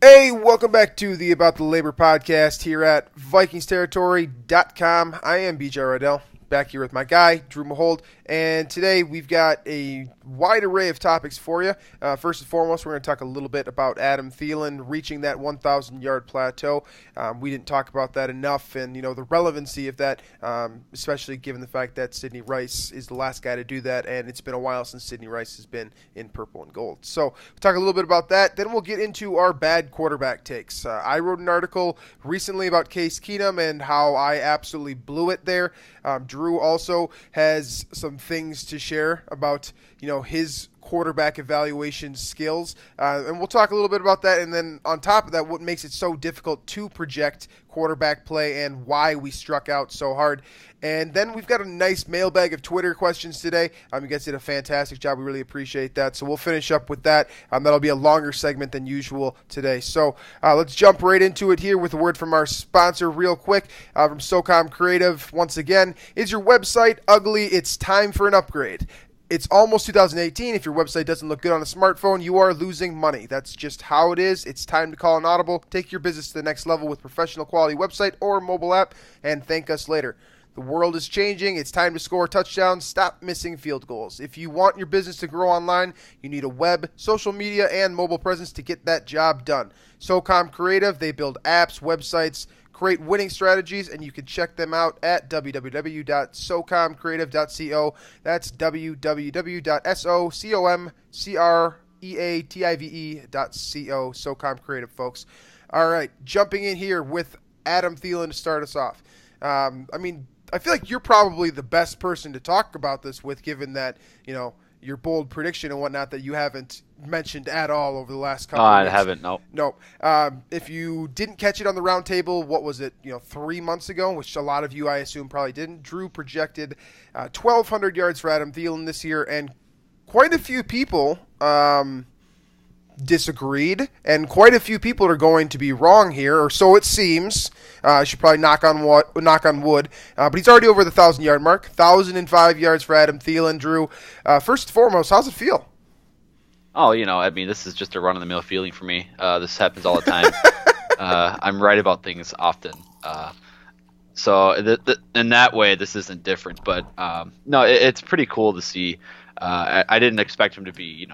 Hey, welcome back to the About the Labor podcast here at VikingsTerritory.com. I am BJ Reidell, back here with my guy, Drew Mahowald, and today we've got a wide array of topics for you. First and foremost, we're going to talk a little bit about Adam Thielen reaching that 1,000-yard plateau. We didn't talk about that enough, and the relevancy of that, especially given the fact that Sidney Rice is the last guy to do that, and it's been a while since Sidney Rice has been in purple and gold. So we'll talk a little bit about that. Then we'll get into our bad quarterback takes. I wrote an article recently about Case Keenum and how I absolutely blew it there. Drew also has some things to share about, his quarterback evaluation skills. And we'll talk a little bit about that. And then on top of that, what makes it so difficult to project quarterback play and why we struck out so hard. And then we've got a nice mailbag of Twitter questions today. You guys did a fantastic job. We really appreciate that. So we'll finish up with that. That'll be a longer segment than usual today. So let's jump right into it here with a word from our sponsor real quick. From SOCOM Creative, once again, is your website ugly? It's time for an upgrade. It's almost 2018. If your website doesn't look good on a smartphone, you are losing money. That's just how it is. It's time to call an audible. Take your business to the next level with professional quality website or mobile app, and thank us later. The world is changing. It's time to score touchdowns. Stop missing field goals. If you want your business to grow online, you need a web, social media, and mobile presence to get that job done. SOCOM Creative, they build apps, websites, create winning strategies, and you can check them out at www.socomcreative.co. That's www.socomcreative.co. SOCOM Creative, folks. All right, jumping in here with Adam Thielen to start us off. I feel like you're probably the best person to talk about this with, given that, your bold prediction and whatnot that you haven't mentioned at all over the last couple of weeks. I haven't, no. No. If you didn't catch it on the round table, what was it, 3 months ago, which a lot of you, I assume, probably didn't. Drew projected 1,200 yards for Adam Thielen this year, and quite a few people disagreed, and quite a few people are going to be wrong here, or so it seems. I should probably knock on wood, but he's already over the 1,000-yard mark. 1,005 yards for Adam Thielen. Drew, first and foremost, how's it feel? Oh, this is just a run-of-the-mill feeling for me. This happens all the time. I'm right about things often. So in that way, this isn't different. But no, it's pretty cool to see. I didn't expect him to be,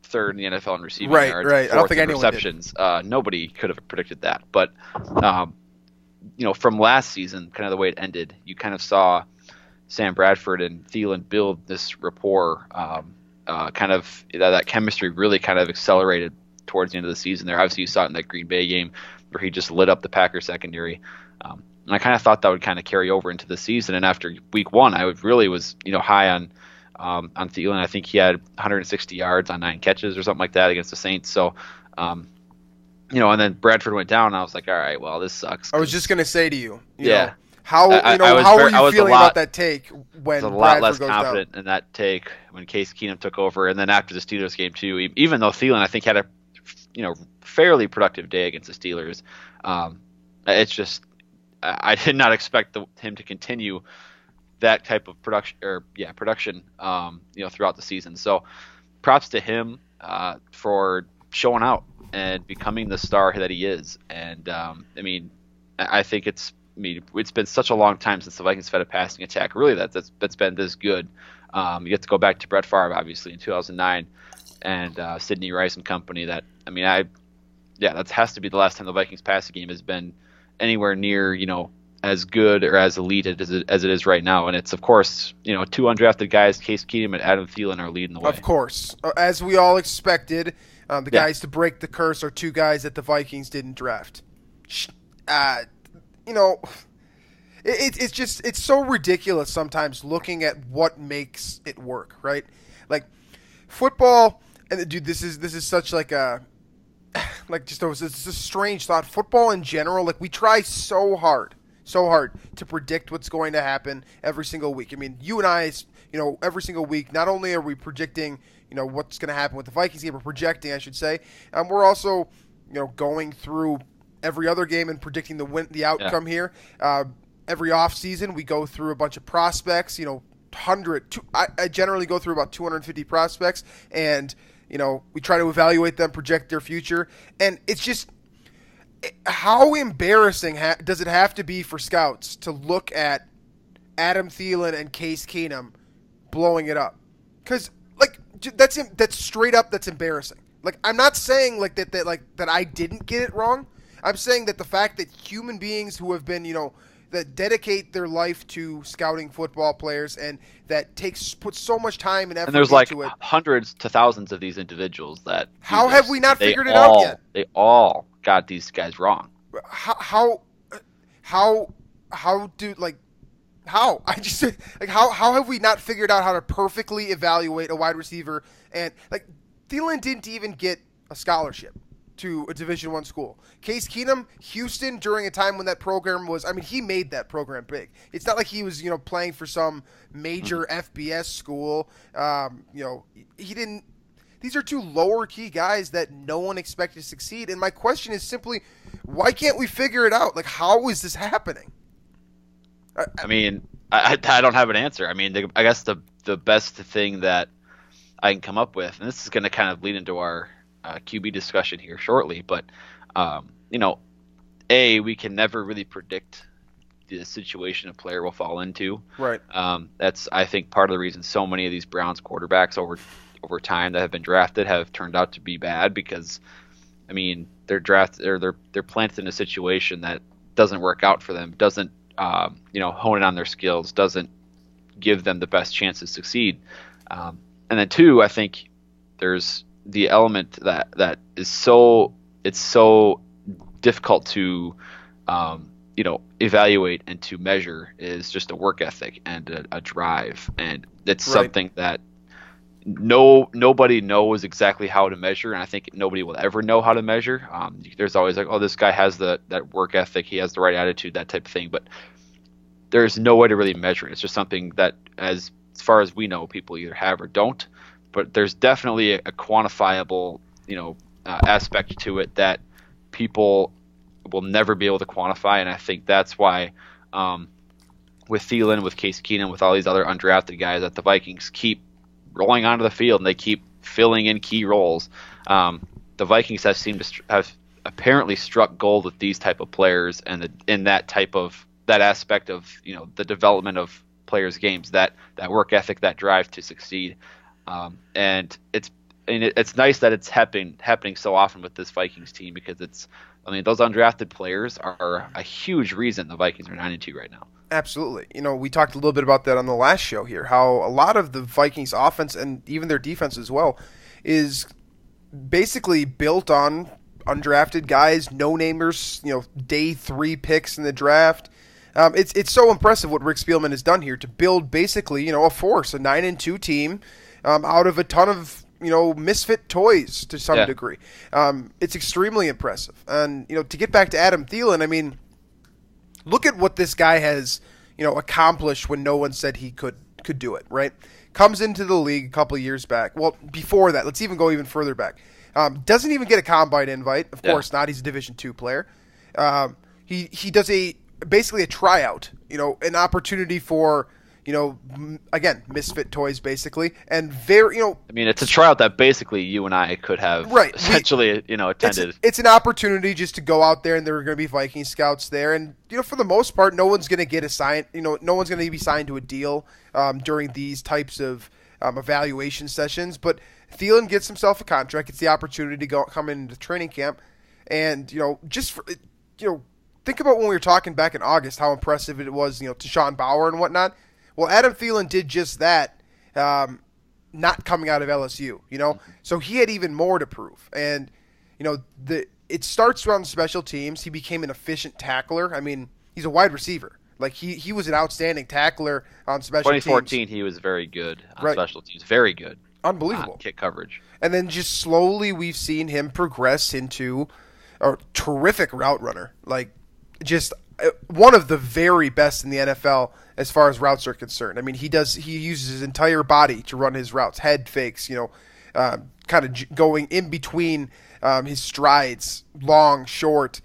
third in the NFL in receiving yards, right. I don't think anyone receptions. Nobody could have predicted that. But from last season, kind of the way it ended, you kind of saw Sam Bradford and Thielen build this rapport. Kind of that chemistry really kind of accelerated towards the end of the season. There, obviously, you saw it in that Green Bay game where he just lit up the Packers secondary. And I kind of thought that would kind of carry over into the season. And after week one, I was high on Thielen. I think he had 160 yards on 9 catches or something like that against the Saints. So, and then Bradford went down, and I was like, all right, well, this sucks. I was just going to say to you, yeah. How were you feeling about that take when Bradford goes down? I was a lot less confident in that take when Case Keenum took over, and then after the Steelers game too. Even though Thielen, I think, had a fairly productive day against the Steelers, it's just I did not expect him to continue that type of production throughout the season. So props to him for showing out and becoming the star that he is. And I think it's been such a long time since the Vikings have had a passing attack, really, that's been this good. You get to go back to Brett Favre, obviously, in 2009, and Sidney Rice and company. That has to be the last time the Vikings passing game has been anywhere near, as good or as elite as it is right now. And it's, of course, 2 undrafted guys, Case Keenum and Adam Thielen, are leading the way. Of course. As we all expected, guys to break the curse are 2 guys that the Vikings didn't draft. It's so ridiculous sometimes looking at what makes it work, right? Like football, and dude, this is such like a it's a strange thought. Football in general, we try so hard to predict what's going to happen every single week. You and I, every single week, not only are we predicting, what's going to happen with the Vikings game, we're projecting, I should say, we're also, going through every other game and predicting the outcome here. Every offseason, we go through a bunch of prospects, I generally go through about 250 prospects, and We try to evaluate them, project their future, and it's just how embarrassing does it have to be for scouts to look at Adam Thielen and Case Keenum blowing it up? Because that's straight up, that's embarrassing. Like, I'm not saying that I didn't get it wrong. I'm saying that the fact that human beings who have been, that dedicate their life to scouting football players and that put so much time and effort into it. And there's hundreds to thousands of these individuals that. How have we not figured it out yet? They all got these guys wrong. How have we not figured out how to perfectly evaluate a wide receiver? And Thielen didn't even get a scholarship to a Division I school. Case Keenum, Houston, during a time when that program was, he made that program big. It's not like he was, playing for some major FBS school. He didn't. These are two lower key guys that no one expected to succeed. And my question is simply, why can't we figure it out? Like, how is this happening? I don't have an answer. I guess the best thing that I can come up with, and this is going to kind of lead into our QB discussion here shortly, but we can never really predict the situation a player will fall into. Right. That's, I think, part of the reason so many of these Browns quarterbacks over time that have been drafted have turned out to be bad, because they're planted in a situation that doesn't work out for them, doesn't hone in on their skills, doesn't give them the best chance to succeed. And then two, I think there's the element that is so difficult to evaluate and to measure is just a work ethic and a drive, and it's something that nobody knows exactly how to measure, and I think nobody will ever know how to measure. There's always this guy has that work ethic, he has the right attitude, that type of thing, but there's no way to really measure it. It's just something that, as far as we know, people either have or don't. But there's definitely a quantifiable, aspect to it that people will never be able to quantify, and I think that's why, with Thielen, with Case Keenum, with all these other undrafted guys, that the Vikings keep rolling onto the field and they keep filling in key roles. The Vikings have apparently struck gold with these type of players, and in that aspect of the development of players' games, that work ethic, that drive to succeed. And it's nice that it's happening so often with this Vikings team, because those undrafted players are a huge reason the Vikings are 9-2 right now. Absolutely. We talked a little bit about that on the last show here, how a lot of the Vikings offense and even their defense as well is basically built on undrafted guys, no-namers, day 3 picks in the draft. It's so impressive what Rick Spielman has done here to build basically, a force, a 9-2 team out of a ton of, misfit toys to some degree. It's extremely impressive. And, to get back to Adam Thielen, look at what this guy has, accomplished when no one said he could do it, right? Comes into the league a couple of years back. Well, before that, let's even go even further back. Doesn't even get a combine invite. Of course not. He's a Division II player. He does basically a tryout, an opportunity for, again, misfit toys basically, and very, it's a tryout that basically you and I could have essentially, attended. It's an opportunity just to go out there, and there are going to be Viking scouts there, and for the most part, no one's going to get assigned, no one's going to be signed to a deal during these types of evaluation sessions. But Thielen gets himself a contract. It's the opportunity to come into training camp, and think about when we were talking back in August, how impressive it was, to Sean Bauer and whatnot. Well, Adam Thielen did just that, not coming out of LSU, So he had even more to prove. And, it starts around special teams. He became an efficient tackler. He's a wide receiver. He was an outstanding tackler on special teams. 2014, he was very good on special teams. Very good. Unbelievable. Kick coverage. And then just slowly we've seen him progress into a terrific route runner. Just one of the very best in the NFL as far as routes are concerned. He uses his entire body to run his routes, head fakes, kind of going in between his strides, long, short,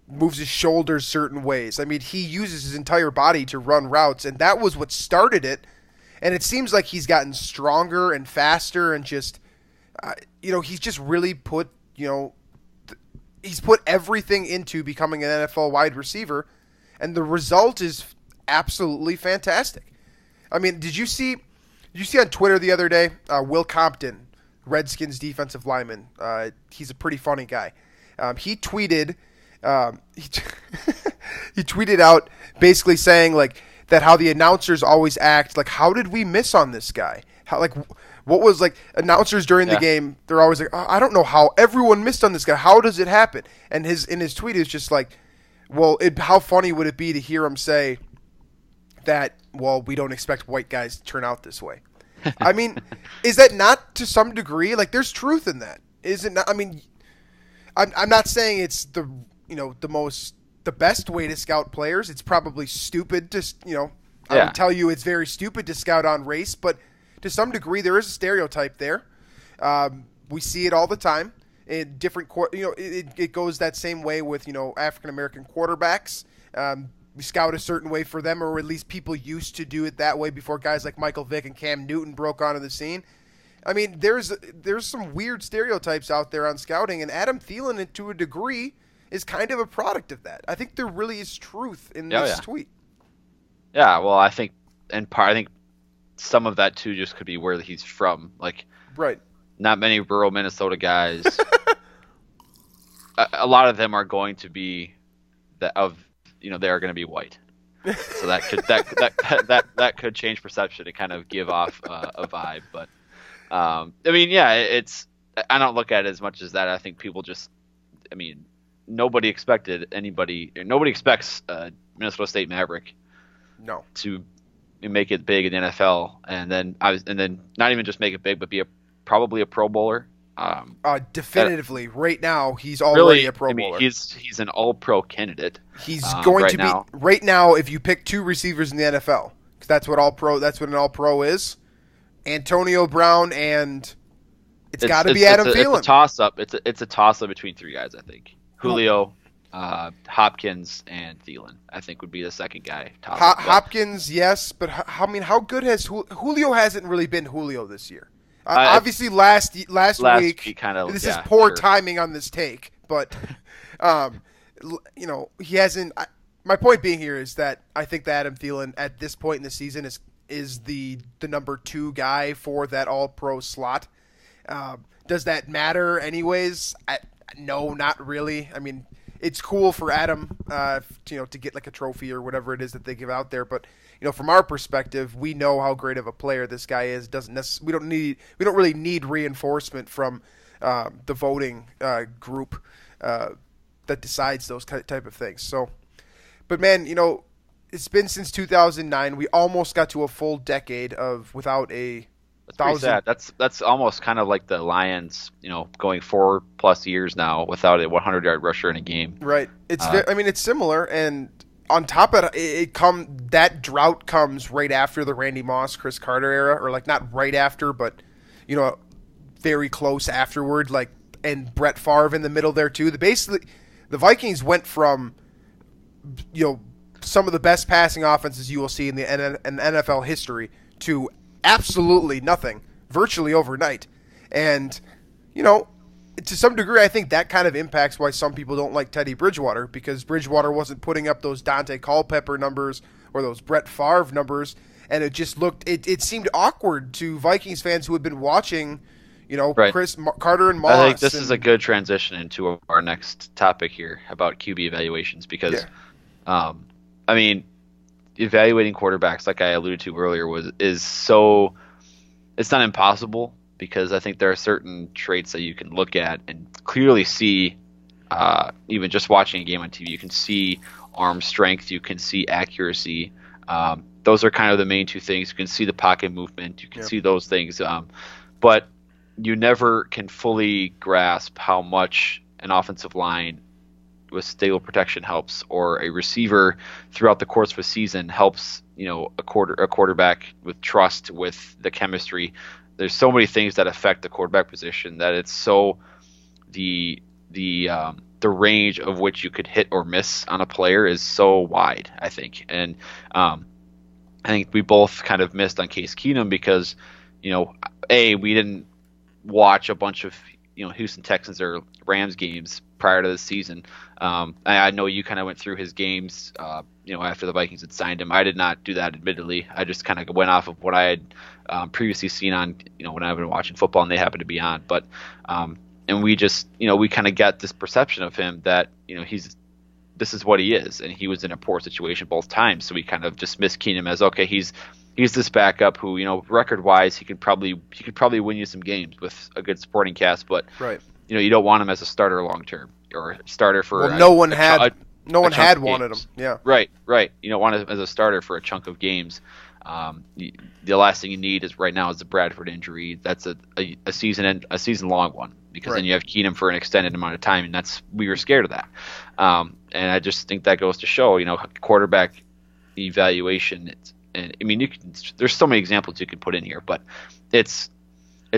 moves his shoulders certain ways. He uses his entire body to run routes, and that was what started it. And it seems like he's gotten stronger and faster and just He's just really put, he's put everything into becoming an NFL wide receiver, and the result is absolutely fantastic. I mean, did you see on Twitter the other day, Will Compton, Redskins defensive lineman, he's a pretty funny guy. He tweeted he tweeted out basically saying like that how the announcers always act like, how did we miss on this guy? How, like, what was like announcers during the game? They're always like, I don't know how everyone missed on this guy. How does it happen? And in his tweet is just like, well, how funny would it be to hear him say that? Well, we don't expect white guys to turn out this way. I mean, is that not to some degree like there's truth in that? Is it not? I mean, I'm not saying it's the best way to scout players. It's probably stupid to I would tell you it's very stupid to scout on race, but to some degree there is a stereotype there. We see it all the time in different it goes that same way with African American quarterbacks. We scout a certain way for them, or at least people used to do it that way before guys like Michael Vick and Cam Newton broke onto the scene. I mean, there's some weird stereotypes out there on scouting, and Adam Thielen, to a degree, is kind of a product of that. I think there really is truth in this tweet. Yeah, well, I think some of that too just could be where he's from. Like, right, not many rural Minnesota guys. a lot of them are going to be they are going to be white. So that could change perception and kind of give off a vibe. But I mean, I don't look at it as much as that. I think people nobody expects Minnesota State Maverick to make it big in the NFL, and then not even just make it big, but be probably a Pro Bowler. Definitively, right now he's already a Pro Bowler. He's an All-Pro candidate. He's going to be right now. If you pick two receivers in the NFL, because that's what an All-Pro is. Antonio Brown and it's got to be Adam Thielen. It's a toss-up. It's a toss-up between three guys. I think Julio, Hopkins, and Thielen. I think would be the second guy. Hopkins, yes, but how good has Julio? Hasn't really been Julio this year. Obviously, last week kind of. This is poor timing on this take, but he hasn't. My point being here is that I think that Adam Thielen at this point in the season is the number 2 guy for that All-Pro slot. Does that matter anyways? No, not really. I mean, it's cool for Adam, to get like a trophy or whatever it is that they give out there. But from our perspective, we know how great of a player this guy is. We don't really need reinforcement from the voting group that decides those type of things. So, but man, it's been since 2009. We almost got to a full decade without a. That's pretty sad. That's almost kind of like the Lions, going 4+ years now without a 100-yard rusher in a game. Right. It's similar, and on top of it, that drought comes right after the Randy Moss, Chris Carter era, or like not right after, but very close afterward. Like, and Brett Favre in the middle there too. The Vikings went from some of the best passing offenses you will see in the NFL history to absolutely nothing, virtually overnight. And, to some degree, I think that kind of impacts why some people don't like Teddy Bridgewater, because Bridgewater wasn't putting up those Dante Culpepper numbers or those Brett Favre numbers, and it just it seemed awkward to Vikings fans who had been watching, right. Chris Carter and Moss. I think this is a good transition into our next topic here about QB evaluations, because, evaluating quarterbacks, like I alluded to earlier, it's not impossible, because I think there are certain traits that you can look at and clearly see, even just watching a game on TV. You can see arm strength, you can see accuracy. Those are kind of the main two things. You can see the pocket movement, you can see those things. But you never can fully grasp how much an offensive line with stable protection helps, or a receiver throughout the course of a season helps, a quarterback with trust, with the chemistry. There's so many things that affect the quarterback position that it's so the range of which you could hit or miss on a player is so wide, I think. And I think we both kind of missed on Case Keenum because, we watch a bunch of Houston Texans or Rams games prior to the season. I know you kind of went through his games, after the Vikings had signed him. I did not do that, admittedly. I just kind of went off of what I had previously seen on, when I've been watching football and they happened to be on. But and we just, we kind of got this perception of him that, this is what he is, and he was in a poor situation both times. So we kind of dismissed Keenum as, okay, he's this backup who, record wise, he could probably win you some games with a good supporting cast, but right. You don't want him as a starter long term or a starter for. Well, no one had wanted him. Yeah. Right. You don't want him as a starter for a chunk of games. The last thing you need is right now is the Bradford injury. That's a season long one, because then you have Keenum for an extended amount of time, and we were scared of that. And I just think that goes to show, quarterback evaluation. There's so many examples you could put in here, but it's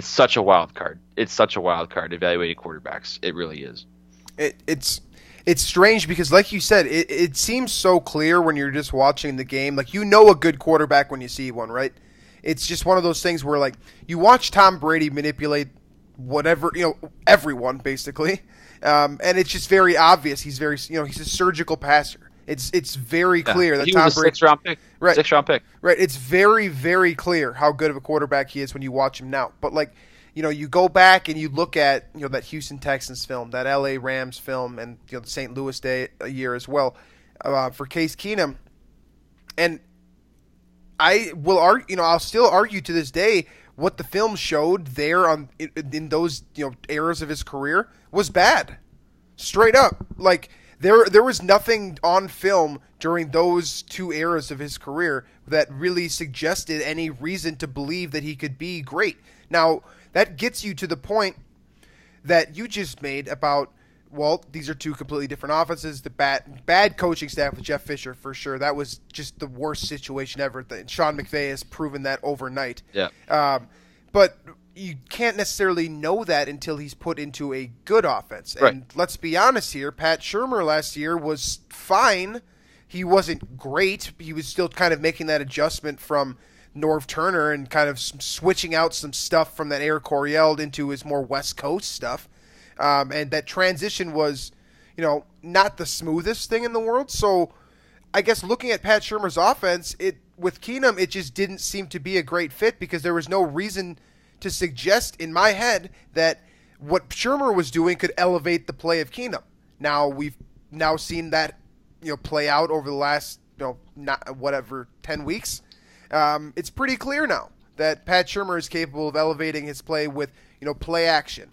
such a wild card. It's such a wild card evaluating quarterbacks. It really is. It's strange because, like you said, it seems so clear when you're just watching the game. Like, a good quarterback when you see one, right? It's just one of those things where, like, you watch Tom Brady manipulate whatever, everyone basically, and it's just very obvious. He's he's a surgical passer. It's very clear that Tom Brady, sixth-round pick. Right, sixth-round pick. Right. It's very, very clear how good of a quarterback he is when you watch him now. But, like, you go back and you look at that Houston Texans film, that LA Rams film, and the St. Louis Day a year as well for Case Keenum, and I will argue. I'll still argue to this day what the film showed there in those eras of his career was bad, straight up. Like, there was nothing on film during those two eras of his career that really suggested any reason to believe that he could be great. Now, that gets you to the point that you just made about, well, these are two completely different offenses. The bad coaching staff with Jeff Fisher, for sure. That was just the worst situation ever. Sean McVay has proven that overnight. Yeah. But you can't necessarily know that until he's put into a good offense. And right. Let's be honest here, Pat Shurmur last year was fine. He wasn't great. He was still kind of making that adjustment from Norv Turner and kind of switching out some stuff from that Air Coryell into his more West Coast stuff. And that transition was, not the smoothest thing in the world. So I guess looking at Pat Shurmur's offense, with Keenum, it just didn't seem to be a great fit because there was no reason to suggest in my head that what Shurmur was doing could elevate the play of Keenum. Now we've seen that play out over the last 10 weeks. It's pretty clear now that Pat Shurmur is capable of elevating his play with play action.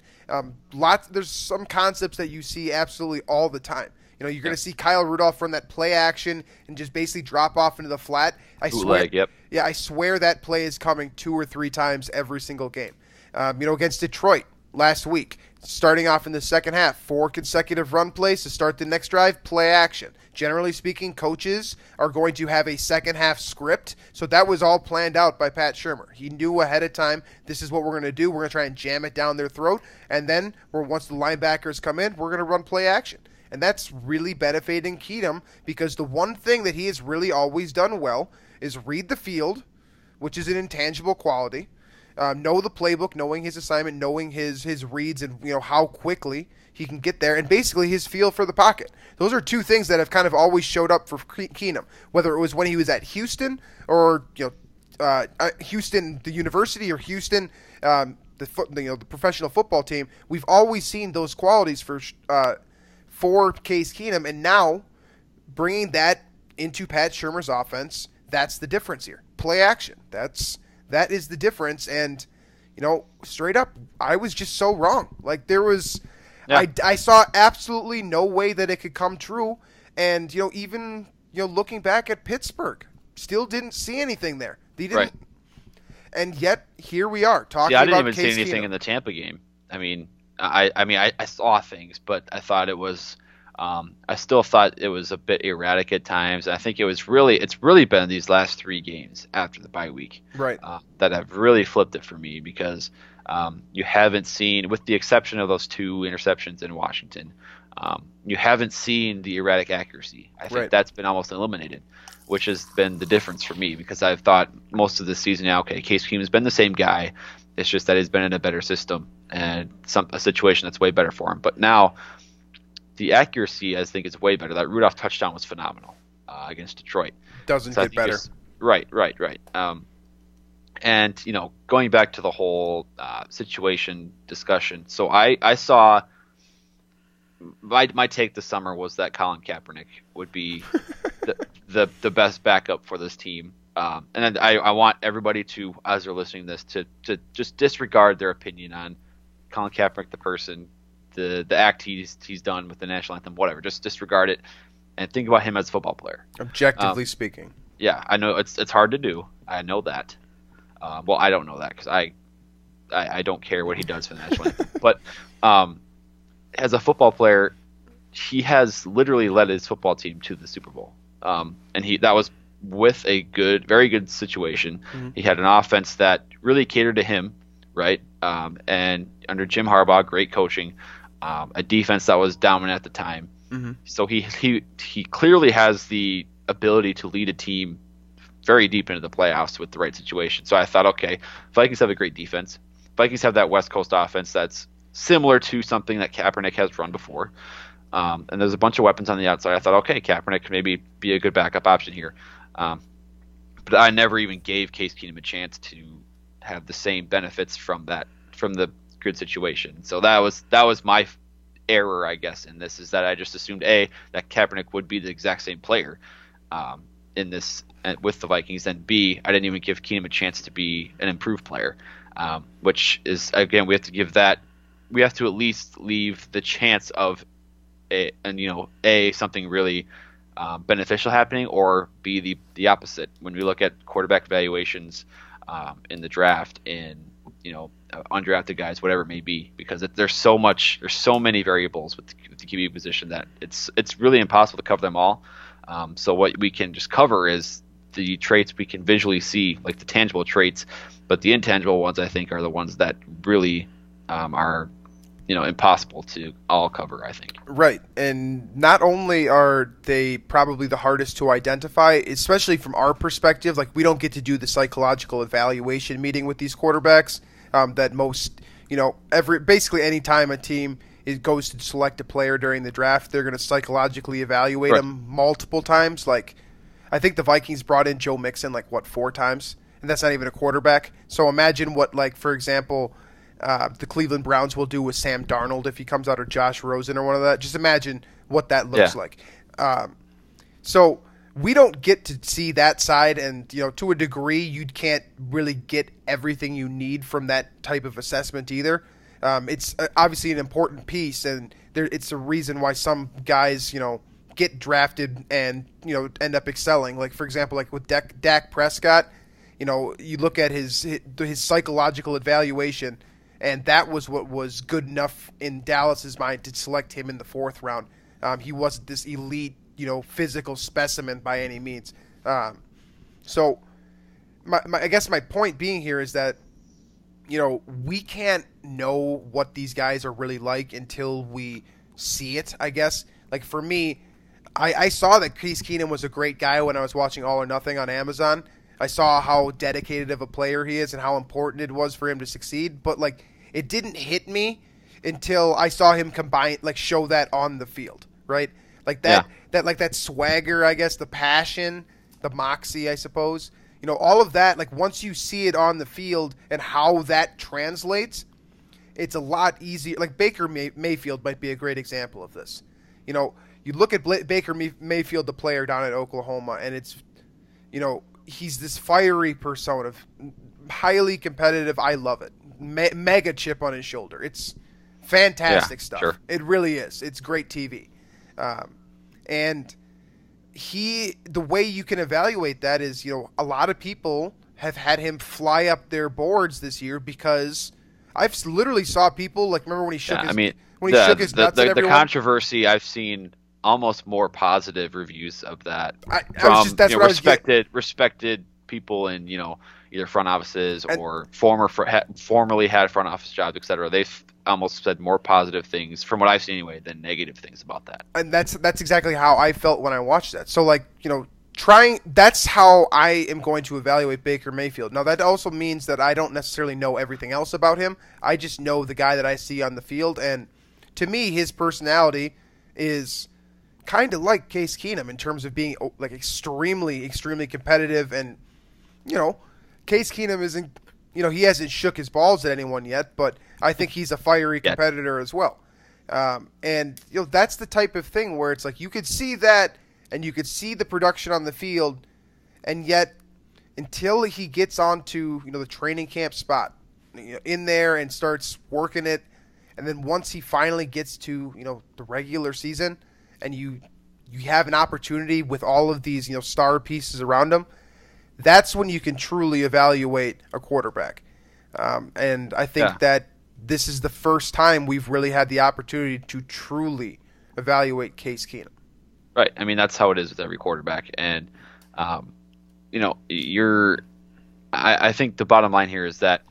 There's some concepts that you see absolutely all the time. You're going to see Kyle Rudolph run that play action and just basically drop off into the flat. I swear that play is coming 2 or 3 times every single game. Against Detroit last week, starting off in the second half, 4 consecutive run plays to start the next drive, play action. Generally speaking, coaches are going to have a second half script, so that was all planned out by Pat Shurmur. He knew ahead of time, this is what we're going to do. We're going to try and jam it down their throat, and then once the linebackers come in, we're going to run play action. And that's really benefiting Keenum because the one thing that he has really always done well is read the field, which is an intangible quality, know the playbook, knowing his assignment, knowing his reads and how quickly he can get there, and basically his feel for the pocket. Those are two things that have kind of always showed up for Keenum, whether it was when he was at Houston or Houston, the university, or Houston, the professional football team. We've always seen those qualities for Case Keenum, and now bringing that into Pat Shurmur's offense, that's the difference here. Play action. That is the difference, and straight up, I was just so wrong. Like, there was. Yeah. I saw absolutely no way that it could come true, and even looking back at Pittsburgh, still didn't see anything there. They didn't, right. And yet here we are talking about. I didn't even Case see anything Keenum in the Tampa game. I saw things, but I thought it was. I still thought it was a bit erratic at times. I think it's really been these last 3 games after the bye week, right, that have really flipped it for me because. You haven't seen, with the exception of those 2 interceptions in Washington, you haven't seen the erratic accuracy. I think that's been almost eliminated, which has been the difference for me because I've thought most of the season now, okay, Case Keenum's been the same guy. It's just that he's been in a better system and a situation that's way better for him. But now the accuracy, I think, is way better. That Rudolph touchdown was phenomenal against Detroit. Doesn't get better. Right. And, going back to the whole situation discussion, so I saw my take this summer was that Colin Kaepernick would be the best backup for this team. And then I want everybody to, as they're listening to this, to just disregard their opinion on Colin Kaepernick, the person, the act he's done with the national anthem, whatever. Just disregard it and think about him as a football player. Objectively speaking. Yeah, I know it's hard to do. I know that. Well, I don't know that because I don't care what he does for the national anthem. But as a football player, he has literally led his football team to the Super Bowl. And that was with a very good situation. Mm-hmm. He had an offense that really catered to him, right? And under Jim Harbaugh, great coaching, a defense that was dominant at the time. Mm-hmm. So he clearly has the ability to lead a team very deep into the playoffs with the right situation. So I thought, okay, Vikings have a great defense. Vikings have that West Coast offense that's similar to something that Kaepernick has run before. And there's a bunch of weapons on the outside. I thought, okay, Kaepernick could maybe be a good backup option here. But I never even gave Case Keenum a chance to have the same benefits from the good situation. So that was my error, I guess, in this, is that I just assumed that Kaepernick would be the exact same player in this with the Vikings, and B, I didn't even give Keenum a chance to be an improved player, which is, again, we have to at least leave the chance of something really beneficial happening, or B, the opposite. When we look at quarterback evaluations in the draft, in undrafted guys, whatever it may be, because there's so many variables with the QB position that it's really impossible to cover them all. So what we can just cover is the traits we can visually see, like the tangible traits, but the intangible ones, I think, are the ones that really are impossible to all cover, I think. Right. And not only are they probably the hardest to identify, especially from our perspective, like we don't get to do the psychological evaluation meeting with these quarterbacks that most, basically any time a team goes to select a player during the draft, they're going to psychologically evaluate him multiple times. Like, I think the Vikings brought in Joe Mixon 4 times, and that's not even a quarterback. So imagine what, for example, the Cleveland Browns will do with Sam Darnold if he comes out, or Josh Rosen or one of that. Just imagine what that looks like. So we don't get to see that side, and to a degree, you can't really get everything you need from that type of assessment either. It's obviously an important piece, and it's a reason why some guys, get drafted and end up excelling. Like, for example, with Dak Prescott, you look at his psychological evaluation, and that was what was good enough in Dallas's mind to select him in the 4th round. He wasn't this elite, physical specimen by any means. So I guess my point being here is that, we can't know what these guys are really like until we see it, I guess. Like, for me, I saw that Case Keenum was a great guy when I was watching All or Nothing on Amazon. I saw how dedicated of a player he is and how important it was for him to succeed. But, it didn't hit me until I saw him show that on the field, right? That swagger, I guess, the passion, the moxie, I suppose. All of that, once you see it on the field and how that translates, it's a lot easier. Like, Baker Mayfield might be a great example of this. You look at Baker Mayfield, the player down at Oklahoma, and it's, he's this fiery persona, highly competitive. I love it. Mega chip on his shoulder. It's fantastic stuff. Sure. It really is. It's great TV. And the way you can evaluate that is, a lot of people have had him fly up their boards this year because I've literally saw people, remember when he shook his nuts at everyone? The controversy, I've seen almost more positive reviews of that respected people in either front offices or formerly had front office jobs, etc. They've almost said more positive things, from what I've seen anyway, than negative things about that. And that's exactly how I felt when I watched that. So That's how I am going to evaluate Baker Mayfield. Now, that also means that I don't necessarily know everything else about him. I just know the guy that I see on the field, and to me, his personality is kind of like Case Keenum in terms of being like extremely, extremely competitive. And Case Keenum isn't, he hasn't shook his balls at anyone yet, but I think he's a fiery competitor as well. And that's the type of thing where it's like you could see that. And you could see the production on the field, and yet until he gets onto the training camp spot, in there and starts working it, and then once he finally gets to the regular season, and you have an opportunity with all of these star pieces around him, that's when you can truly evaluate a quarterback. And I think that this is the first time we've really had the opportunity to truly evaluate Case Keenum. Right. I mean, that's how it is with every quarterback. And, I think the bottom line here is that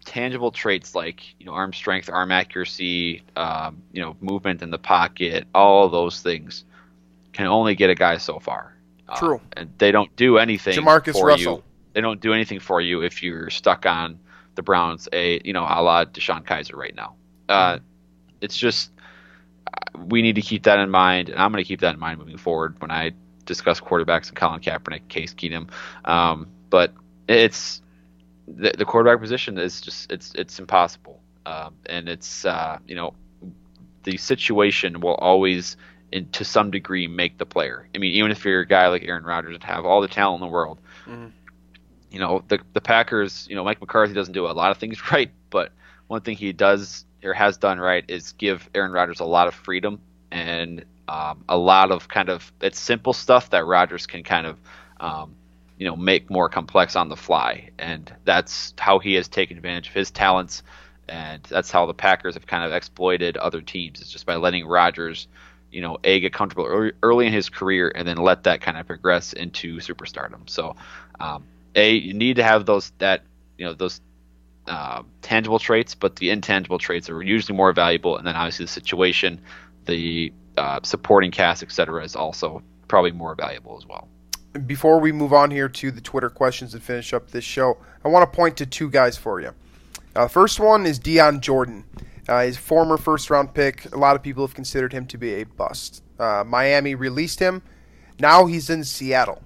tangible traits like, arm strength, arm accuracy, movement in the pocket, all of those things can only get a guy so far. True. And they don't do anything Jamarcus for Russell. you. They don't do anything for you if you're stuck on the Browns, a la Deshaun Kaiser right now. It's just, we need to keep that in mind, and I'm going to keep that in mind moving forward when I discuss quarterbacks and Colin Kaepernick, Case Keenum. But it's the quarterback position is just it's impossible, and it's the situation will always, to some degree, make the player. I mean, even if you're a guy like Aaron Rodgers and have all the talent in the world, the Packers, Mike McCarthy doesn't do a lot of things right, but one thing he does or has done right is give Aaron Rodgers a lot of freedom and a lot of kind of it's simple stuff that Rodgers can kind of make more complex on the fly, and that's how he has taken advantage of his talents, and that's how the Packers have kind of exploited other teams. It's just by letting Rodgers get comfortable early in his career and then let that kind of progress into superstardom. So you need to have those tangible traits, but the intangible traits are usually more valuable, and then obviously the situation, the supporting cast, etc., is also probably more valuable as well. Before we move on here to the Twitter questions and finish up this show, I want to point to two guys for you. First one is Deion Jordan. His former first-round pick. A lot of people have considered him to be a bust. Miami released him. Now he's in Seattle.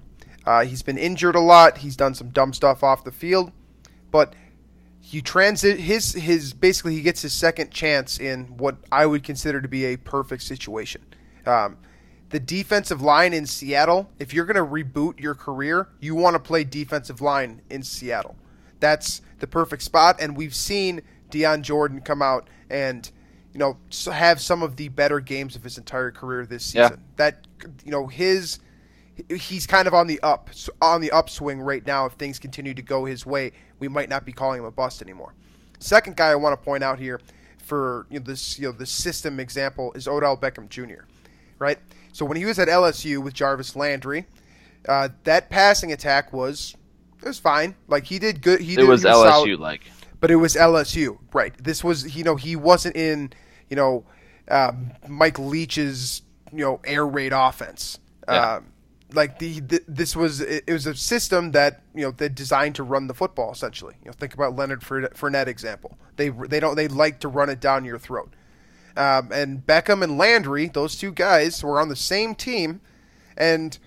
He's been injured a lot. He's done some dumb stuff off the field, but he basically he gets his second chance in what I would consider to be a perfect situation. The defensive line in Seattle, if you're going to reboot your career, you want to play defensive line in Seattle. That's the perfect spot, and we've seen Deion Jordan come out and have some of the better games of his entire career this season. That he's kind of on the upswing right now. If things continue to go his way, we might not be calling him a bust anymore. Second guy I want to point out here for the system example is Odell Beckham Jr. Right? So when he was at LSU with Jarvis Landry, that passing attack was fine. Like he did good. It was LSU like, but it was LSU, right? This was he wasn't in Mike Leach's air raid offense. Yeah. This was a system that they're designed to run the football essentially. Think about Leonard Fournette example. They like to run it down your throat. And Beckham and Landry, those two guys were on the same team, and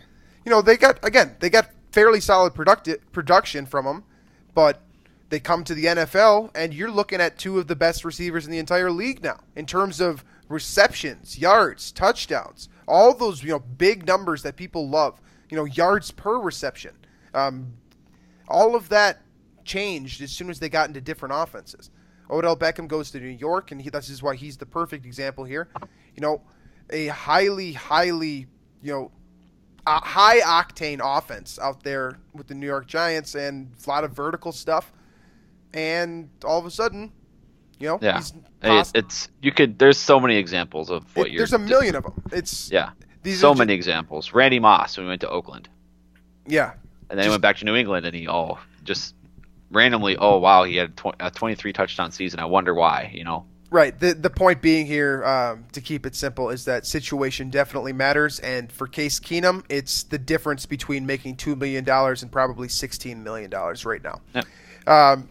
they got fairly solid production from them, but they come to the NFL and you're looking at two of the best receivers in the entire league now in terms of receptions, yards, touchdowns. All those big numbers that people love, yards per reception. All of that changed as soon as they got into different offenses. Odell Beckham goes to New York, and this is why he's the perfect example here. A highly, high octane offense out there with the New York Giants, and a lot of vertical stuff. And all of a sudden, there's so many examples of what there's a million of them. Many examples. Randy Moss when we went to Oakland. Yeah. And then he went back to New England, and he just randomly, oh wow, he had a 23 touchdown season. I wonder why, Right. The point being here, to keep it simple, is that situation definitely matters. And for Case Keenum, it's the difference between making $2 million and probably $16 million right now. Yep.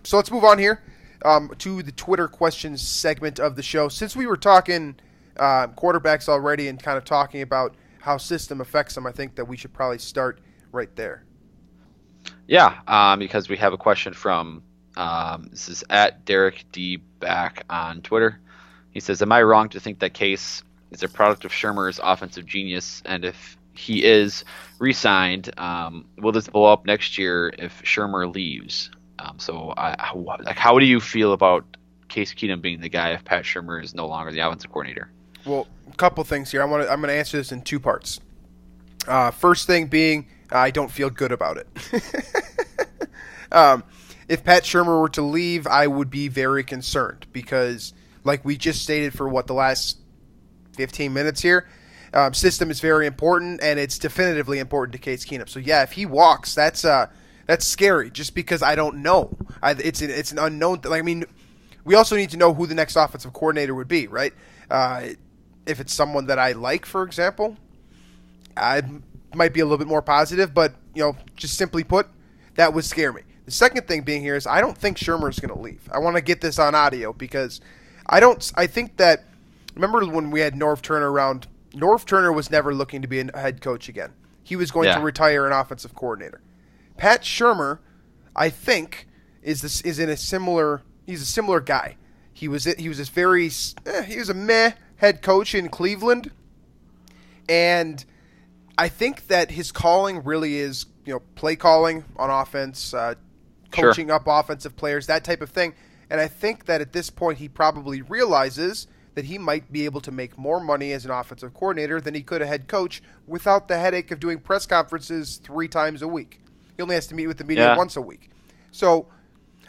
So let's move on here to the Twitter questions segment of the show. Since we were talking quarterbacks already and kind of talking about how system affects them, I think that we should probably start right there. Yeah, because we have a question from this is at Derek D. Back on Twitter. He says, am I wrong to think that Case is a product of Shermer's offensive genius? And if he is re-signed, will this blow up next year if Shermer leaves? How do you feel about Case Keenum being the guy if Pat Shermer is no longer the offensive coordinator? Well, a couple things here. I'm going to answer this in two parts. First thing being, I don't feel good about it. If Pat Shermer were to leave, I would be very concerned because, like we just stated for the last 15 minutes here, system is very important, and it's definitively important to Case Keenum. So, yeah, if he walks, that's scary just because I don't know. It's an unknown thing. I mean, we also need to know who the next offensive coordinator would be, right? If it's someone that I like, for example, I might be a little bit more positive, but, just simply put, that would scare me. The second thing being here is I don't think Shermer is going to leave. I want to get this on audio because I think that, remember when we had Norv Turner around, Norv Turner was never looking to be a head coach again. He was going to retire an offensive coordinator. Pat Shermer, I think, he's a similar guy. He was a meh head coach in Cleveland, and I think that his calling really is play calling on offense, coaching up offensive players, that type of thing. And I think that at this point he probably realizes that he might be able to make more money as an offensive coordinator than he could a head coach without the headache of doing press conferences 3 times a week. He only has to meet with the media once a week. So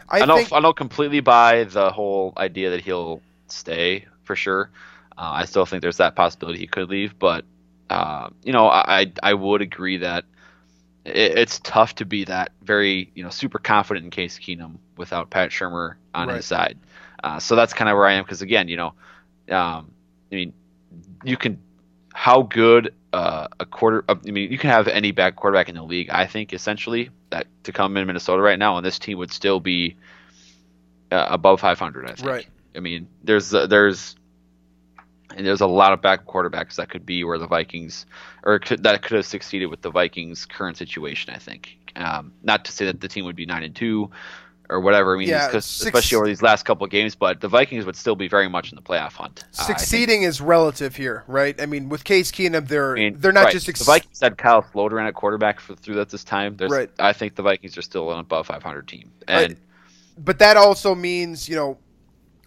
I don't completely buy the whole idea that he'll stay for sure. I still think there's that possibility he could leave, but I would agree that it's tough to be that very super confident in Case Keenum without Pat Shermer on his side. So that's kind of where I am because again, you can how good you can have any bad quarterback in the league. I think essentially that to come in Minnesota right now, and this team would still be above 500. I think. Right. I mean, there's a lot of backup quarterbacks that could be where the Vikings that could have succeeded with the Vikings' current situation. I think. Not to say that the team would be 9-2 or whatever. I mean, especially over these last couple of games, but the Vikings would still be very much in the playoff hunt. Succeeding is relative here, right? I mean, with Case Keenum, they're not just the Vikings had Kyle Sloter at quarterback through this time. I think the Vikings are still an above 500 team, but that also means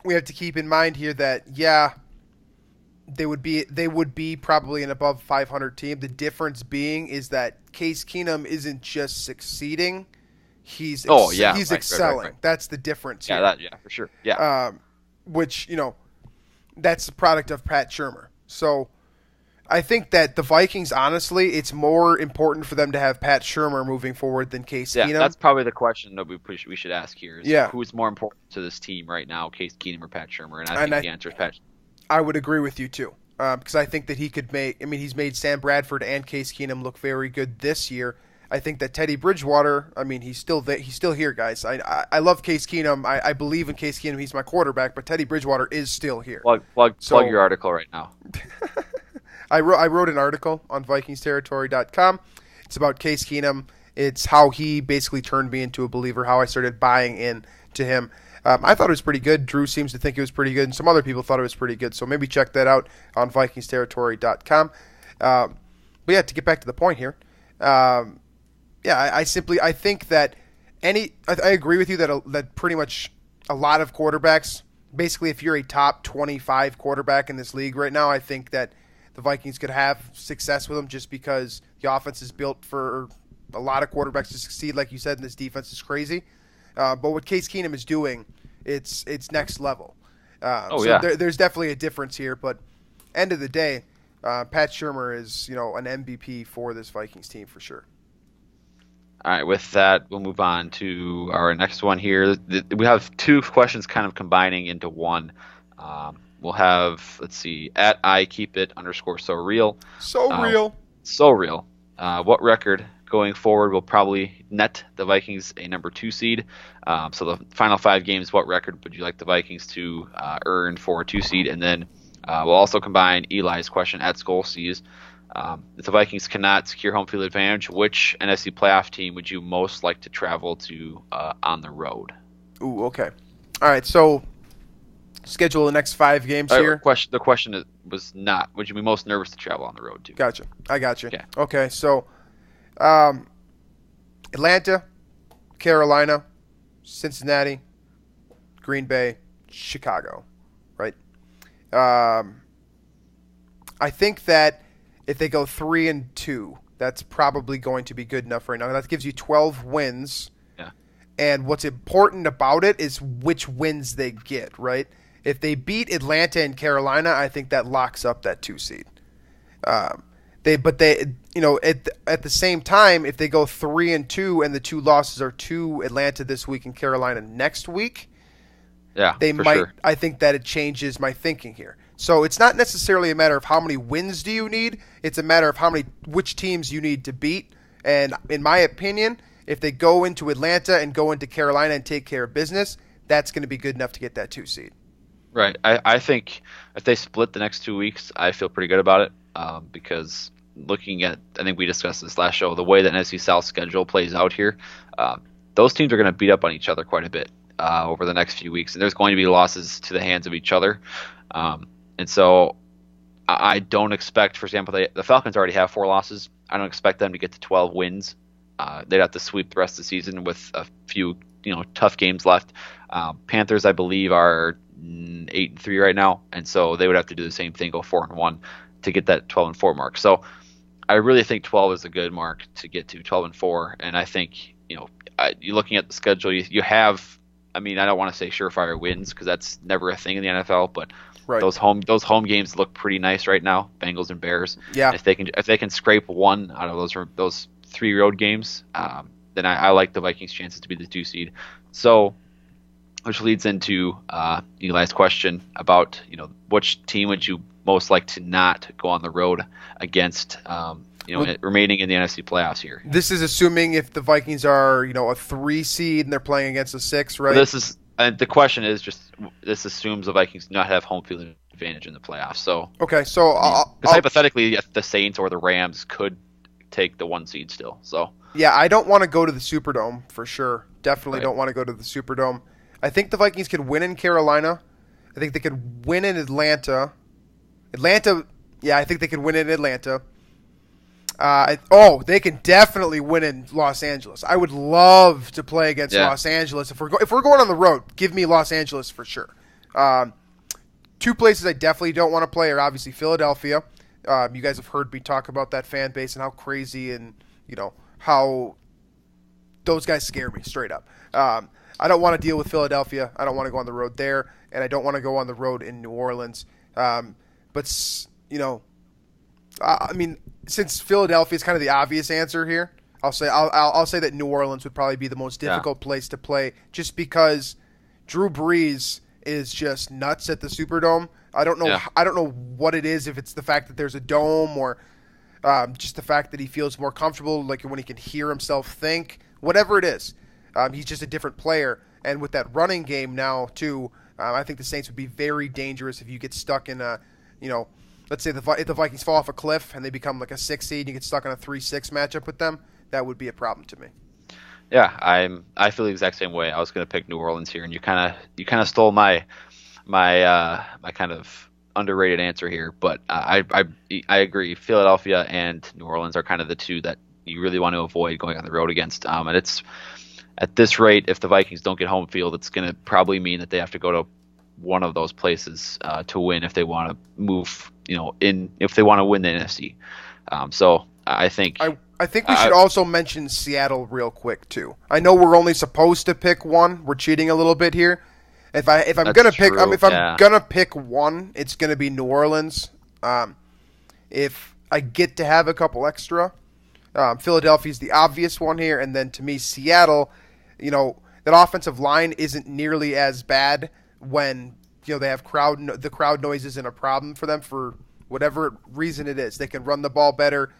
we have to keep in mind here that they would be probably an above 500 team. The difference being is that Case Keenum isn't just succeeding. He's excelling. Right. That's the difference here. For sure. Yeah. Which, that's the product of Pat Shermer. So I think that the Vikings, honestly, it's more important for them to have Pat Shermer moving forward than Case Keenum. That's probably the question that we should ask here is who's more important to this team right now, Case Keenum or Pat Shermer? And I think the answer is Pat Shermer. I would agree with you, too, because I think that he could he's made Sam Bradford and Case Keenum look very good this year. I think that Teddy Bridgewater, he's still here, guys. I love Case Keenum. I believe in Case Keenum. He's my quarterback, but Teddy Bridgewater is still here. Plug your article right now. I wrote an article on VikingsTerritory.com. It's about Case Keenum. It's how he basically turned me into a believer, how I started buying in to him. I thought it was pretty good. Drew seems to think it was pretty good, and some other people thought it was pretty good. So maybe check that out on VikingsTerritory.com. But yeah, to get back to the point here, I think that I agree with you that pretty much a lot of quarterbacks, basically if you're a top 25 quarterback in this league right now, I think that the Vikings could have success with them just because the offense is built for a lot of quarterbacks to succeed, like you said, and this defense is crazy. But what Case Keenum is doing, it's next level. There's definitely a difference here, but end of the day, Pat Shermer is an MVP for this Vikings team for sure. All right, with that, we'll move on to our next one here. We have two questions kind of combining into one. We'll have, let's see, at I keep it _ so real. So real. So real. What record going forward will probably net the Vikings a number 2 seed? So the final 5 games, what record would you like the Vikings to earn for a 2 seed? And then we'll also combine Eli's question at Skull Seas. If the Vikings cannot secure home field advantage, which NFC playoff team would you most like to travel to on the road? Ooh, okay. All right, so schedule the next 5 games here. The question was not, would you be most nervous to travel on the road to? Gotcha. I got you. Okay. Okay, so Atlanta, Carolina, Cincinnati, Green Bay, Chicago, right? I think that if they go 3-2, that's probably going to be good enough right now. That gives you 12 wins. Yeah. And what's important about it is which wins they get, right? If they beat Atlanta and Carolina, I think that locks up that 2 seed. At the same time, if they go 3-2 and the 2 losses are to Atlanta this week and Carolina next week, sure. I think that it changes my thinking here. So it's not necessarily a matter of how many wins do you need. It's a matter of which teams you need to beat. And in my opinion, if they go into Atlanta and go into Carolina and take care of business, that's going to be good enough to get that 2 seed. Right. I think if they split the next 2 weeks, I feel pretty good about it because looking at, I think we discussed this last show, the way that NFC South schedule plays out here, those teams are going to beat up on each other quite a bit over the next few weeks. And there's going to be losses to the hands of each other. And so I don't expect, for example, the Falcons already have 4 losses. I don't expect them to get to 12 wins. They'd have to sweep the rest of the season with a few tough games left. Panthers, I believe, are 8-3 right now, and so they would have to do the same thing, go 4-1 to get that 12-4 mark. So I really think 12 is a good mark to get to, 12-4, and I think you're looking at the schedule. You have, I don't want to say surefire wins because that's never a thing in the NFL, but right. Those home games look pretty nice right now, Bengals and Bears. Yeah. If they can scrape one out of those 3 road games, then I like the Vikings' chances to be the 2 seed. So, which leads into Eli's question about which team would you most like to not go on the road against, remaining in the NFC playoffs here. This is assuming if the Vikings are a 3 seed and they're playing against a 6, right? The question is just this assumes the Vikings do not have home field advantage in the playoffs. So okay, so hypothetically, the Saints or the Rams could take the 1 seed still. So yeah, I don't want to go to the Superdome for sure. Definitely right. Don't want to go to the Superdome. I think the Vikings could win in Carolina. I think they could win in Atlanta. I think they could win in Atlanta. They can definitely win in Los Angeles. I would love to play against Los Angeles. If we're going on the road, give me Los Angeles for sure. 2 places I definitely don't want to play are obviously Philadelphia. You guys have heard me talk about that fan base and how crazy and how those guys scare me straight up. I don't want to deal with Philadelphia. I don't want to go on the road there, and I don't want to go on the road in New Orleans. Since Philadelphia is kind of the obvious answer here, I'll say that New Orleans would probably be the most difficult place to play, just because Drew Brees is just nuts at the Superdome. I don't know. Yeah. I don't know what it is. If it's the fact that there's a dome, or just the fact that he feels more comfortable, like when he can hear himself think. Whatever it is, he's just a different player. And with that running game now too, I think the Saints would be very dangerous if you get stuck in a, let's say if the Vikings fall off a cliff and they become like a 6 seed, and you get stuck in a 3-6 matchup with them. That would be a problem to me. Yeah, I feel the exact same way. I was going to pick New Orleans here, and you kind of stole my kind of underrated answer here. But I agree. Philadelphia and New Orleans are kind of the 2 that you really want to avoid going on the road against. And it's at this rate, if the Vikings don't get home field, it's going to probably mean that they have to go to one of those places to win if they want to move. If they want to win the NFC. So I think we should also mention Seattle real quick too. I know we're only supposed to pick one. We're cheating a little bit here. If I'm gonna pick one, it's gonna be New Orleans. If I get to have a couple extra, Philadelphia's the obvious one here, and then to me Seattle. That offensive line isn't nearly as bad when they have the crowd noise isn't a problem for them for whatever reason it is. They can run the ball better.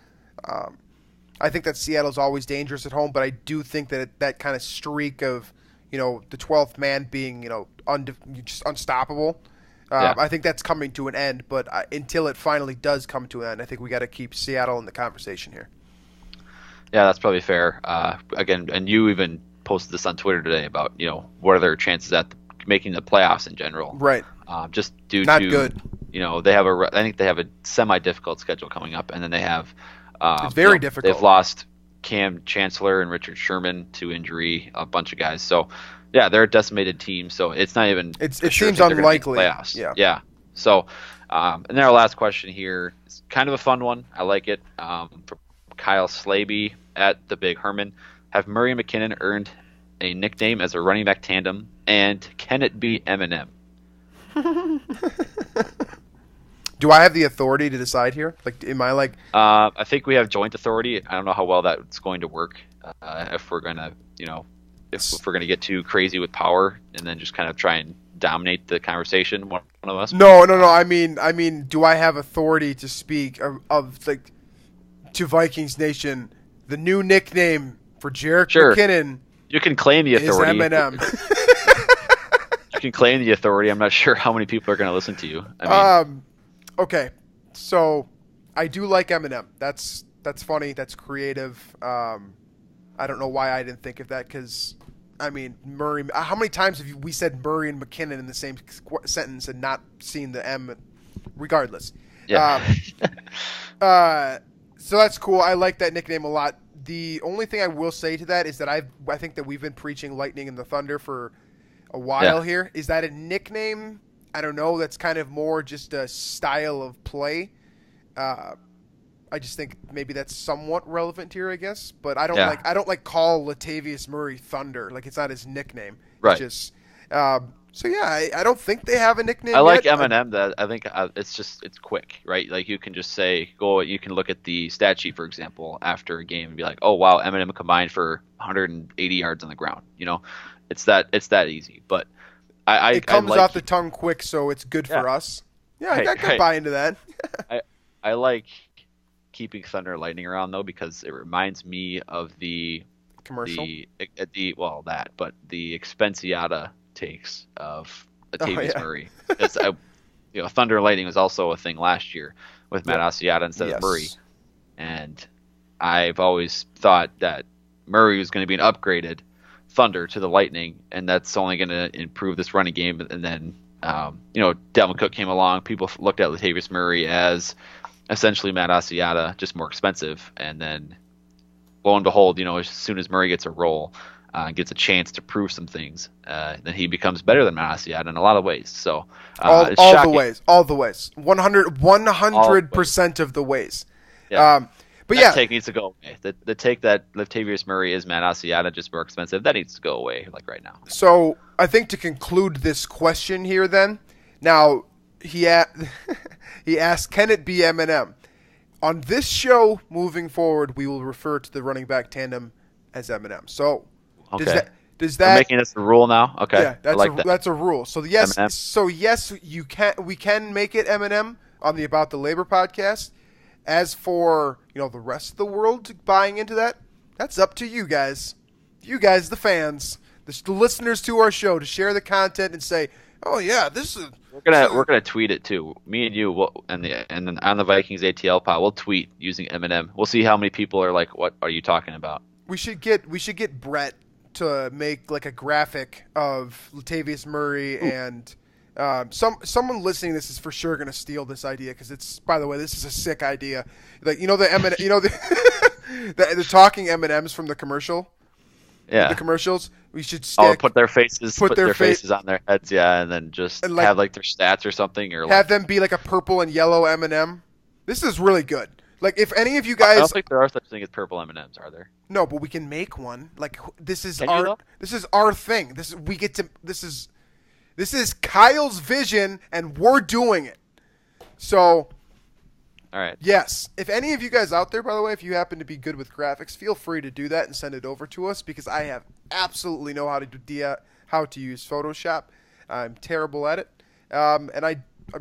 I think that Seattle's always dangerous at home, but I do think that that kind of streak of, the 12th man being, just unstoppable. I think that's coming to an end, but until it finally does come to an end, I think we got to keep Seattle in the conversation here. Yeah, that's probably fair. Again, and you even posted this on Twitter today about, what are their chances at making the playoffs in general. Right. Just due Not to, good. I think they have a semi-difficult schedule coming up, and then they have, it's very difficult. They've lost Cam Chancellor and Richard Sherman to injury, a bunch of guys. So, yeah, they're a decimated team. So it's not even. It seems unlikely. Playoffs. Yeah. Yeah. So, and then our last question here is kind of a fun one. I like it. From Kyle Slaby at the Big Herman. Have Murray and McKinnon earned a nickname as a running back tandem, and can it be Eminem? Do I have the authority to decide here? Am I like? I think we have joint authority. I don't know how well that's going to work. If we're gonna, if we're gonna get too crazy with power and then just kind of try and dominate the conversation, one of us. No. I mean, do I have authority to speak of to Vikings Nation? The new nickname for Jerick McKinnon. You can claim the authority. Is Eminem. You can claim the authority. I'm not sure how many people are going to listen to you. Okay, so I do like Eminem. That's funny. That's creative. I don't know why I didn't think of that because, Murray. How many times have we said Murray and McKinnon in the same sentence and not seen the M? Regardless. Yeah. So that's cool. I like that nickname a lot. The only thing I will say to that is that I think that we've been preaching Lightning and the Thunder for a while here. Is that a nickname? I don't know. That's kind of more just a style of play. I just think maybe that's somewhat relevant here, I guess. But I don't call Latavius Murray Thunder. It's not his nickname. Right. It's just I don't think they have a nickname. I like yet. Eminem. That I think it's quick, right? You can just say you can look at the stat sheet, for example, after a game and be like, oh wow, Eminem combined for 180 yards on the ground. It's that easy. But it comes off the tongue quick, so it's good for us. Yeah, I could buy into that. I like keeping Thunder and Lightning around though because it reminds me of the commercial. But the Expensiata takes of Latavius Murray. Because Thunder and Lightning was also a thing last year with Matt Asiata instead of Murray, and I've always thought that Murray was going to be an upgraded Thunder to the Lightning, and that's only going to improve this running game. And then, Dalvin Cook came along. People looked at Latavius Murray as essentially Matt Asiata, just more expensive. And then, lo and behold, as soon as Murray gets a role, gets a chance to prove some things, then he becomes better than Matt Asiata in a lot of ways. So all the ways, 100% of the ways. Yeah. But that take needs to go away. The take that Latavius Murray is Matt Asiata, just more expensive, that needs to go away, right now. So I think to conclude this question here, then, now he asked, can it be Eminem? On this show, moving forward, we will refer to the running back tandem as Eminem. So does that We're making this a rule now? Okay, yeah, that's a rule. So yes, Eminem. We can make it Eminem on the About the Labor podcast. As for, the rest of the world buying into that, that's up to you guys. You guys, the fans, the listeners to our show, to share the content and say, oh yeah, this is... We're gonna tweet it too. Me and you and then on the Vikings ATL pod, we'll tweet using Eminem. We'll see how many people are like, what are you talking about? We should get Brett to make a graphic of Latavius Murray and... someone listening to this is for sure going to steal this idea because it's, by the way, this is a sick idea. The the talking M&Ms from the commercial. Yeah. The commercials. We should put their faces on their heads, and then just have their stats or something, or have them be a purple and yellow M&M. This is really good. If any of you guys, I don't think there are such thing as purple M&Ms, are there? No, but we can make one. This is our thing. This is Kyle's vision, and we're doing it. So, all right. Yes. If any of you guys out there, by the way, if you happen to be good with graphics, feel free to do that and send it over to us because I have absolutely no how to use Photoshop. I'm terrible at it. And I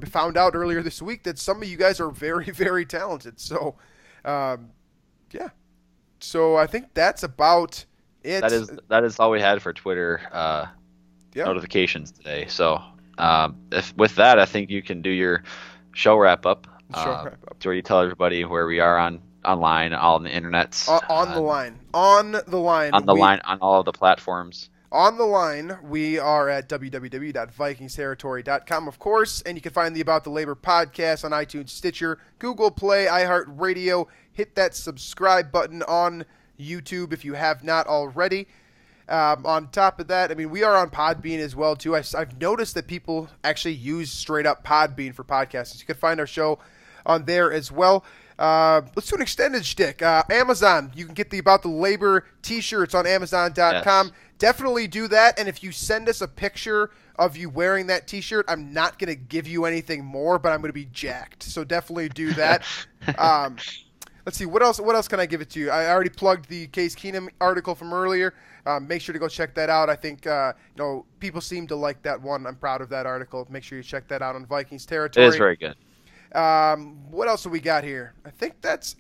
found out earlier this week that some of you guys are very, very talented. So, yeah. So I think that's about it. That is all we had for Twitter notifications today. So with that, I think you can do your show wrap up. Where you tell everybody where we are online, all on the internet. On the line, on all of the platforms. On the line, we are at www.vikingsterritory.com, of course, and you can find the About the Labor podcast on iTunes, Stitcher, Google Play, iHeartRadio. Hit that subscribe button on YouTube if you have not already. On top of that, I mean, we are on Podbean as well, too. I've noticed that people actually use straight-up Podbean for podcasts. You can find our show on there as well. Let's do an extended shtick. Amazon, you can get the About the Labor t-shirts on Amazon.com. Yes. Definitely do that, and if you send us a picture of you wearing that t-shirt, I'm not going to give you anything more, but I'm going to be jacked. So definitely do that. Let's see, what else can I give it to you? I already plugged the Case Keenum article from earlier. Make sure to go check that out. I think people seem to like that one. I'm proud of that article. Make sure you check that out on Vikings Territory. It is very good. What else have we got here? I think that's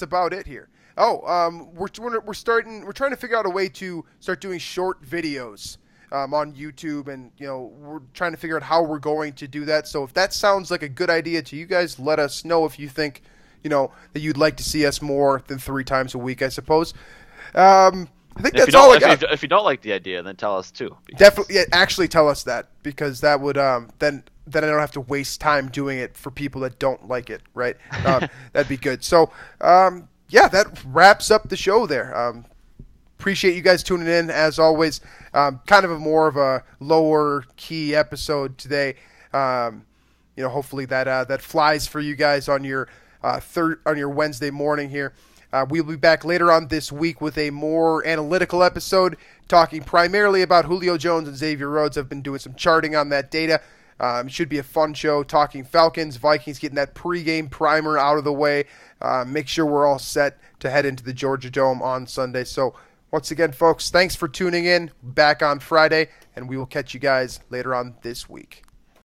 about it here. We're trying to figure out a way to start doing short videos on YouTube, and we're trying to figure out how we're going to do that. So if that sounds like a good idea to you guys, let us know if you think that you'd like to see us more than 3 times a week, I suppose. I think that's all I got. If you don't like the idea, then tell us too. Definitely, actually tell us that, because that would then I don't have to waste time doing it for people that don't like it, right? That'd be good. So, that wraps up the show there. Appreciate you guys tuning in, as always. Kind of more of a lower key episode today. Hopefully that flies for you guys on your Wednesday morning here. We'll be back later on this week with a more analytical episode, talking primarily about Julio Jones and Xavier Rhodes. I've been doing some charting on that data. It should be a fun show, talking Falcons, Vikings, getting that pregame primer out of the way. Make sure we're all set to head into the Georgia Dome on Sunday. So once again, folks, thanks for tuning in. Back on Friday, and we will catch you guys later on this week.